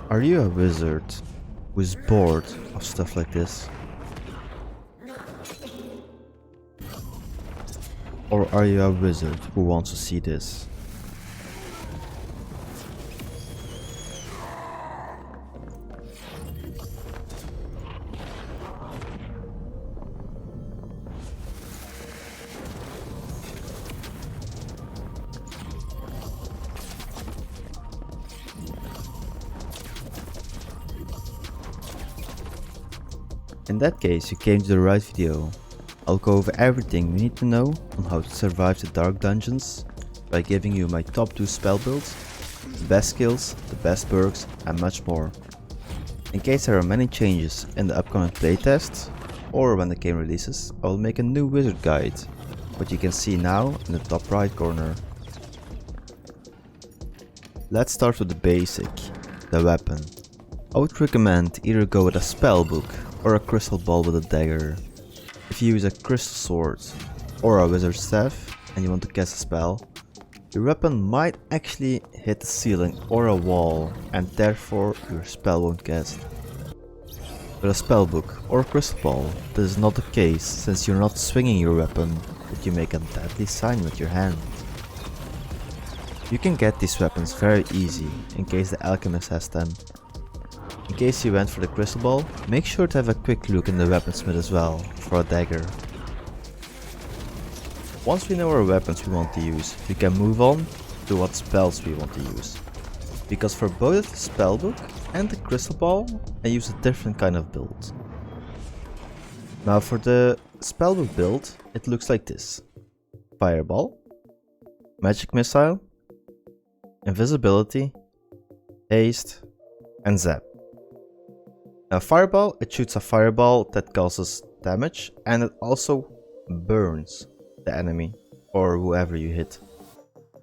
Are you a wizard who's bored of stuff like this? Or are you a wizard who wants to see this? In that case, you came to the right video. I'll go over everything you need to know on how to survive the dark dungeons by giving you my top 2 spell builds, the best skills, the best perks and much more. In case there are many changes in the upcoming playtest or when the game releases, I will make a new wizard guide, what you can see now in the top right corner. Let's start with the basic, the weapon. I would recommend either go with a spell book or a crystal ball with a dagger. If you use a crystal sword or a wizard staff and you want to cast a spell, your weapon might actually hit the ceiling or a wall and therefore your spell won't cast. With a spell book or a crystal ball, this is not the case since you're not swinging your weapon, but you make a deadly sign with your hand. You can get these weapons very easy in case the alchemist has them. In case you went for the crystal ball, make sure to have a quick look in the weaponsmith as well for a dagger. Once we know our weapons we want to use, we can move on to what spells we want to use. Because for both the spellbook and the crystal ball, I use a different kind of build. Now for the spellbook build, it looks like this. Fireball, magic missile, invisibility, haste and zap. Now fireball, it shoots a fireball that causes damage and it also burns the enemy or whoever you hit.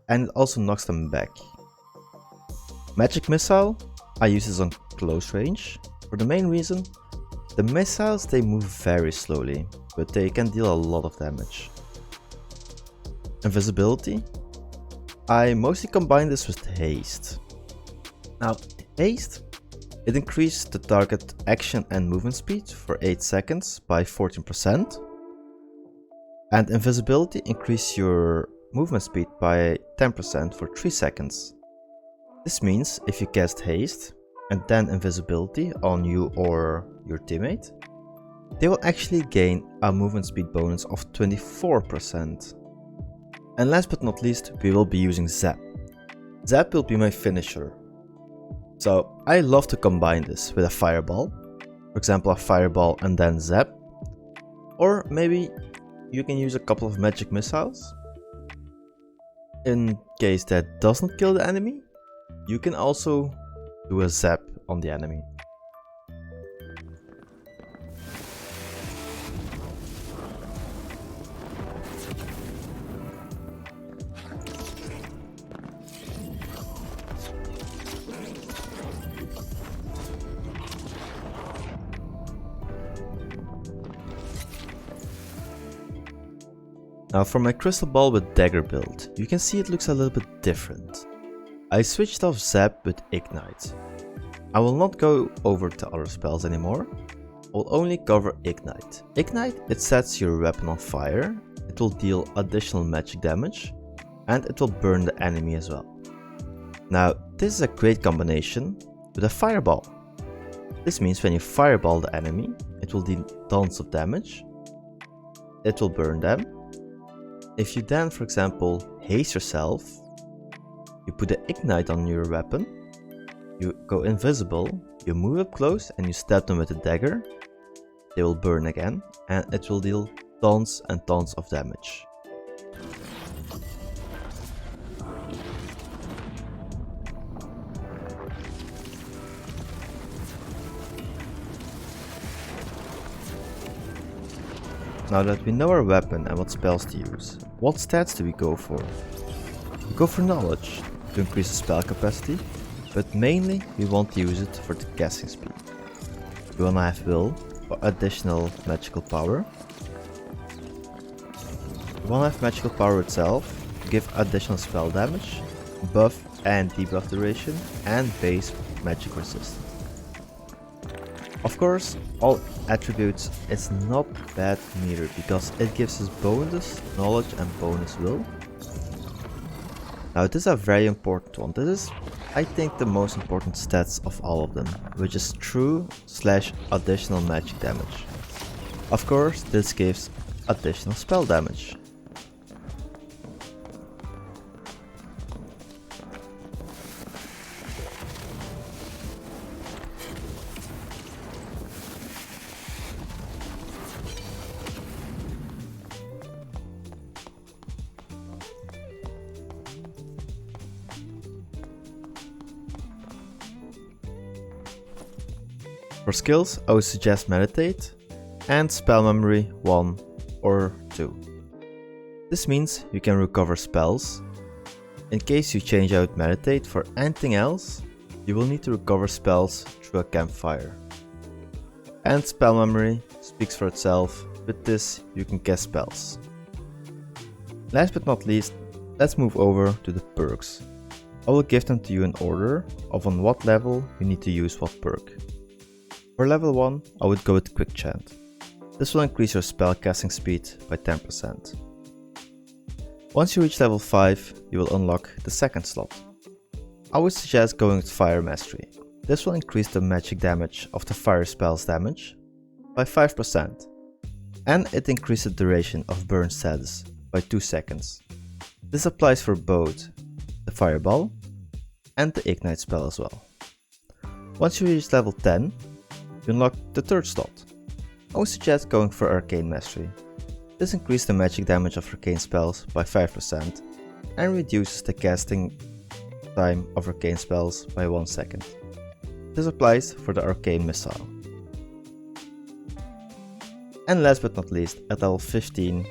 And it also knocks them back. Magic missile, I use this on close range for the main reason. The missiles, they move very slowly, but they can deal a lot of damage. Invisibility, I mostly combine this with haste. Now haste, it increases the target action and movement speed for 8 seconds by 14%. And invisibility increases your movement speed by 10% for 3 seconds. This means if you cast haste and then invisibility on you or your teammate, they will actually gain a movement speed bonus of 24%. And last but not least, we will be using zap. Zap will be my finisher. So I love to combine this with a fireball, for example a fireball and then zap, or maybe you can use a couple of magic missiles. In case that doesn't kill the enemy, you can also do a zap on the enemy. Now for my crystal ball with dagger build, you can see it looks a little bit different. I switched off zap with ignite. I will not go over the other spells anymore. I will only cover ignite. Ignite, it sets your weapon on fire, it will deal additional magic damage, and it will burn the enemy as well. Now this is a great combination with a fireball. This means when you fireball the enemy, it will deal tons of damage, it will burn them. If you then, for example, haste yourself, you put the ignite on your weapon, you go invisible, you move up close and you stab them with a dagger, they will burn again and it will deal tons and tons of damage. Now that we know our weapon and what spells to use, what stats do we go for? We go for knowledge to increase the spell capacity, but mainly we want to use it for the casting speed. We want to have will for additional magical power. We want to have magical power itself to give additional spell damage, buff and debuff duration, and base magic resistant. Of course, all attributes is not bad neither, because it gives us bonus knowledge and bonus will. Now this is a very important one. This is, I think, the most important stats of all of them, which is true/additional magic damage. Of course, this gives additional spell damage. For skills, I would suggest Meditate and Spell Memory 1 or 2. This means you can recover spells. In case you change out Meditate for anything else, you will need to recover spells through a campfire. And Spell Memory speaks for itself. With this, you can cast spells. Last but not least, let's move over to the perks. I will give them to you in order of on what level you need to use what perk. For level 1, I would go with Quick Chant. This will increase your spell casting speed by 10%. Once you reach level 5, you will unlock the second slot. I would suggest going with Fire Mastery. This will increase the magic damage of the fire spell's damage by 5%. And it increases the duration of burn status by 2 seconds. This applies for both the Fireball and the Ignite spell as well. Once you reach level 10, you unlock the third slot. I would suggest going for Arcane Mastery. This increases the magic damage of arcane spells by 5% and reduces the casting time of arcane spells by 1 second. This applies for the Arcane Missile. And last but not least, at level 15,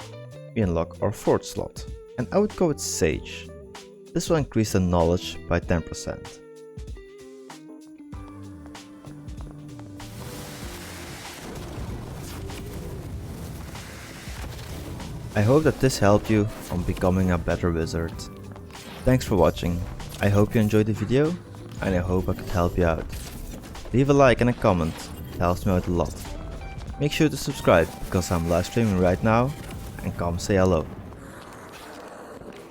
we unlock our fourth slot, and I would go with Sage. This will increase the knowledge by 10%. I hope that this helped you on becoming a better wizard. Thanks for watching. I hope you enjoyed the video and I hope I could help you out. Leave a like and a comment, it helps me out a lot. Make sure to subscribe because I'm live streaming right now, and come say hello.